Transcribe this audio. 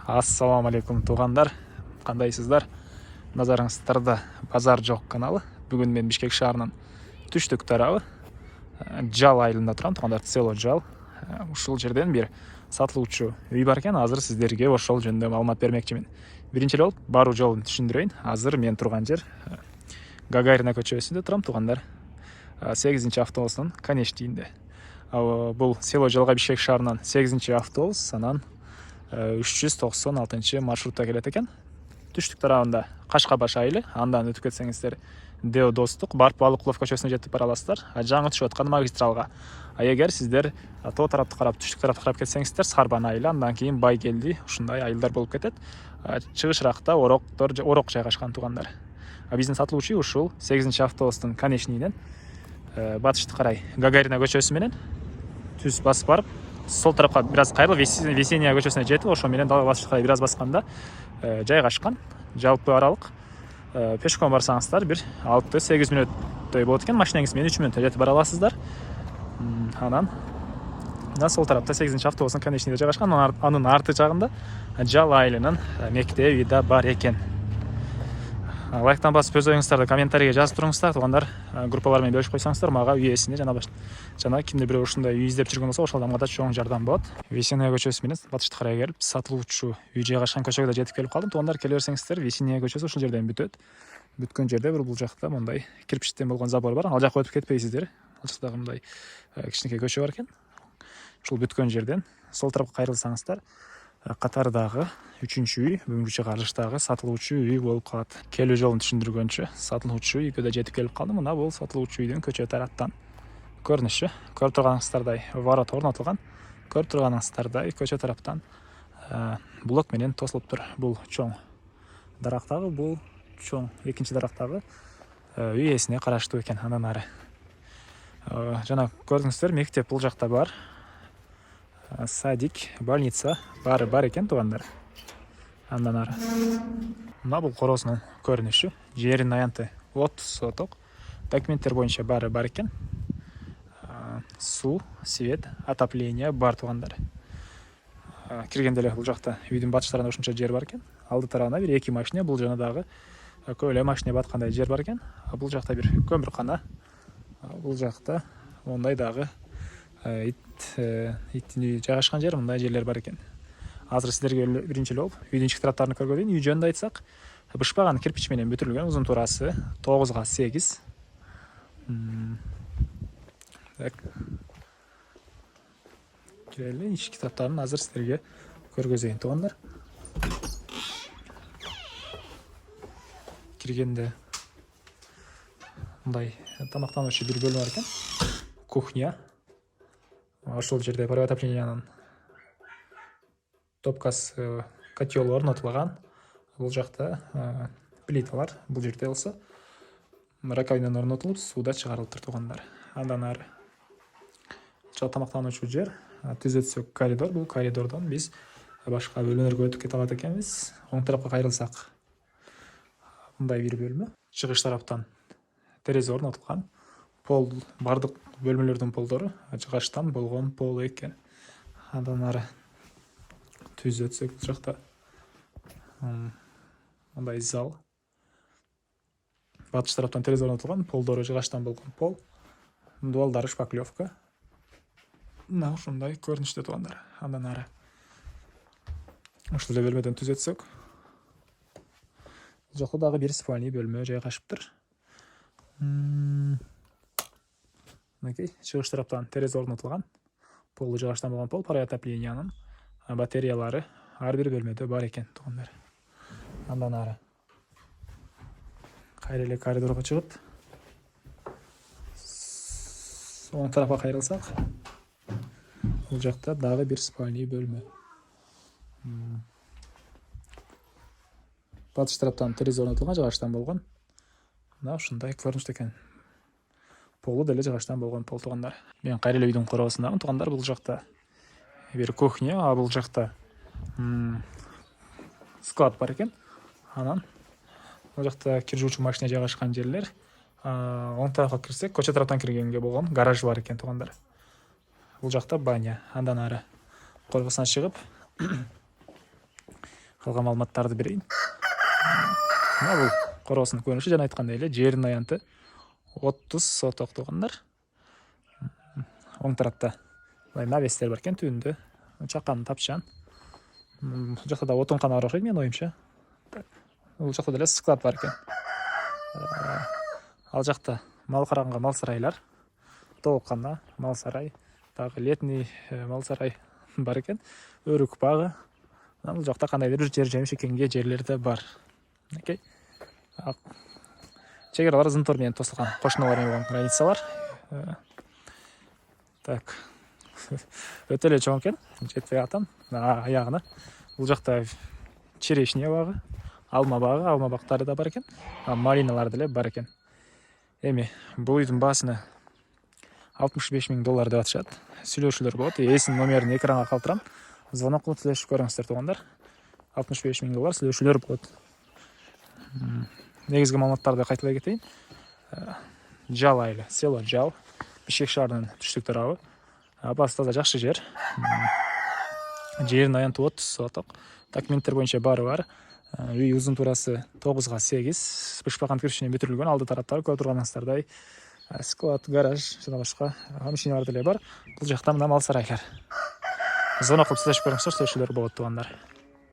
Ассаламу алейкум туғандар, қандайсыздар? Назарыңыздарда базар жоқ каналы. Бүгін мен Бишкек шаарынын түштүк тарабы Жал айылында турам, туғандар, село Жал. Ушул жерден бир сатылуучу үй бар экен. Азыр сиздерге ошол жөнүндө маалымат бермекчимин. Биринчи болуп баруу жолун түшүндүрөйүн. Азыр мен турган жер Гагарина көчөсүндө турам, туғандар. 8-ci автобустун конечныйинде. Бул село Жалга Бишкек шаарынан 8-ci автобус, анан 396 маршрутта келет экен. Түштүк тарабында Кашкабаш айылы, андан өтүп кетсеңиздер Део Достук, барып Балыклов көчөсүнө жетип бара аласыздар. Жаңы түшүп аткан магистралга. Эгер сиздер то тарапты карап, түштүк тарапты карап кетсеңиздер Сарбан айылы, андан кийин Байгелди, ушундай айылдар болуп кетет. Чыгышыракта Орок жайгашкан, тугандар. Биздин сатылуучу ушул 8-ci автобустун конечныйинен батышты карай Гагарина көчөсү менен түз басып барып, сол тарапка бираз кайрылып Весенняя көчөсүнө жетип, ошо менен дагы батышты карай бираз басканда жайгашкан. Жалпы аралык пешком барсаңыздар бир 6-8 мүнөттөй болот экен. Машинаңыз менен 3 мүнөттө жетип бара аласыздар. Анан сол тарапта 8-ci автобустун конечныйде жайгашкан. Анын арты жагында Жал айылынын мектеби да бар экен. Лайктан басып өз оюңуздарды комментарийге жазып туруңуздар, тугандар. Группалар менен бөлүшүп койсоңуздар, мага үй ээсине жана кимде бирөө ушундай үй издеп жүргөн болсо, ошол адамга да чоң жардам болот. Весенняя көчөсү менен батышты карай келип, сатылуучу үй жайгашкан көчөгө да жетип келип калдым. Тугандар, келе берсеңиздер, Весенняя көчөсү ушул жерден бүтөт. Бүткөн жерде бул жакта мындай кирпичтен болгон забор бар. Ал жакка өтүп кетпейсиздер. Ал жактагы мындай кичинекей көчө бар экен. Ушул бүткөн жерден сол тарапка кайрылсаңыздар, катардагы 3-чү үй, бүгүнкү чыгарылыштагы сатылуучу үй болуп калат. Келүү жолун түшүндүргөнчө сатылуучу үйгө да жетип келип калдым. Мына бул сатылуучу үйдүн көчө тараптан көрүнүшү. Көрүп турганыңыздардай ворот орнотулган. Көрүп турганыңыздардай көчө тараптан блок менен тосулуптур. Бул чоң дарактагы, бул чоң экинчи дарактагы үй ээсине караштуу экен. Андан ары жана көрдүңүздөр, мектеп бул жакта бар. Садик, больница бар экен, тугандар. Андан ары мына бул короосунун көрүнүшү. Жердин аянты 30 соток. Документтер боюнча бар экен. Суу, свет, отопление бар, тугандар. Киргенде эле бул жакта үйдүн батыш тарабында ушунча жер бар экен. Алды тарабына бир 2 машина, бул жана дагы көп эле машина баткандай жер бар экен. Бул жакта бир көмүркана. Бул жакта мондай дагы иттин үйү жайгашкан жер, мындай жерлер бар экен. Азыр сиздерге биринчи болуп үйдүн ички тараптарын көргөзөйүн. Үй жөнүндө айтсак, бышпаган кирпич менен бүтүрүлгөн, узун турасы 9-8. Так. Келели ички тараптарын азыр сиздерге көргөзөйүн, тугандар. Киргенде мындай тамактануучу бир бөлмө бар экен. Кухня. Ошол жерде паровой отоплениянын топкас котел орнотулган. Бул жакта плиталар, бул жерде болсо раковина орнотулуп, сууда чыгарылыптыр, тугандар. Андан ары тамактануучу жер, түзөтсөк коридор. Бул коридордон биз башка бөлмөлөргө өтүп кете алат экенбиз. Оң тарапка кайрылсак, мындай бир бөлмө. Чыгыш тараптан терезе орнотулган. Пол, бардык бөлмөлөрдүн полдору жыгачтан болгон пол экен. Андан ары түзөтсөк, бул жакта мындай зал. Батыш тараптан терезе орнотулган, полдору жыгачтан болгон пол. Дуалдары шпаклевка. Мына ушундай көрүнүштө, тугандар. Андан ары ушул эле бөлмөдөн түзөтсөк, бул жакта дагы бир спальный бөлмө жайгашыптыр. Мынакей, чыгыш тараптан терезе орнотулган. Полу жыгачтан болгон пол, паровой отоплениянын батареялары ар бир бөлмөдө бар экен, тугандар. Андан ары кайра эле коридорго чыгып, оң тарапка кайрылсак, бул жакта дагы бир спальный бөлмө. Батыш тараптан терезе орнотулган, жыгачтан болгон. Мына ушундай көрүнүштө экен. Полу деле жыгачтан болгон пол, тугандар. Мен кайра эле үйдүн короосундагы, тугандар. Бул жакта бир кухня, бул жакта склад бар экен. Анан бул жакта кир жуучу машина жайгашкан жерлер. Оң тарапка кирсек, көчө тараптан киргенге болгон гараж бар экен, тугандар. Бул жакта баня. Андан ары корпусуна чыгып, калган маалыматтарды берейин. Мына бул короосунун көрүнүшү, жана айткандай эле жердин аянты 30 соток туугандар. Оң тарапта мындай навестер бар экен түбүндө. Чакан тапчан. Бул жакта да отункана бар окшойт менин оюмча. Бул жакта деле склад бар экен. Ал жакта мал караганга мал сарайлар, тооккана, мал сарай, дагы летний мал сарай бар экен. Өрүк багы. Бул жакта кандайдыр бир жер жемиш экенге жерлер да бар. Окей. Чек аралар зынтор менен тосулган, кошуналар менен болгон границалар. Так. Өтө эле чоң экен, жетпей атам. Аягына. Бул жакта черешня багы, алма багы, алма бактары да бар экен. Малиналар деле бар экен. Эми бул үйдүн баасына $65,000 деп атышат. Сүйлөшүүлөр болот. Эсинин номерин экранга калтырам. Звонок кылып сүйлөшүп көрүңүздөр туугандар. $65,000 сүйлөшүүлөр болот. Негизги маалыматтарды кайталай кетейин. Жал айылы, село Жал, Бишкек шаарынын түштүк тарабы. Абасы таза жакшы жер. Жердин аянты 30 соток. Документтер боюнча баары бар. Үй узун турасы 9x8. Бышпакан киришинен бүтүрүлгөн. Алды тараптары көрүп турганыңыздардай склад, гараж жана башка машиналар деле бар. Бул жакта мына мал сарайлар. Звонок кылып сүйлөшүп көрүңүздөр, сүйлөшүүлөр болот туугандар.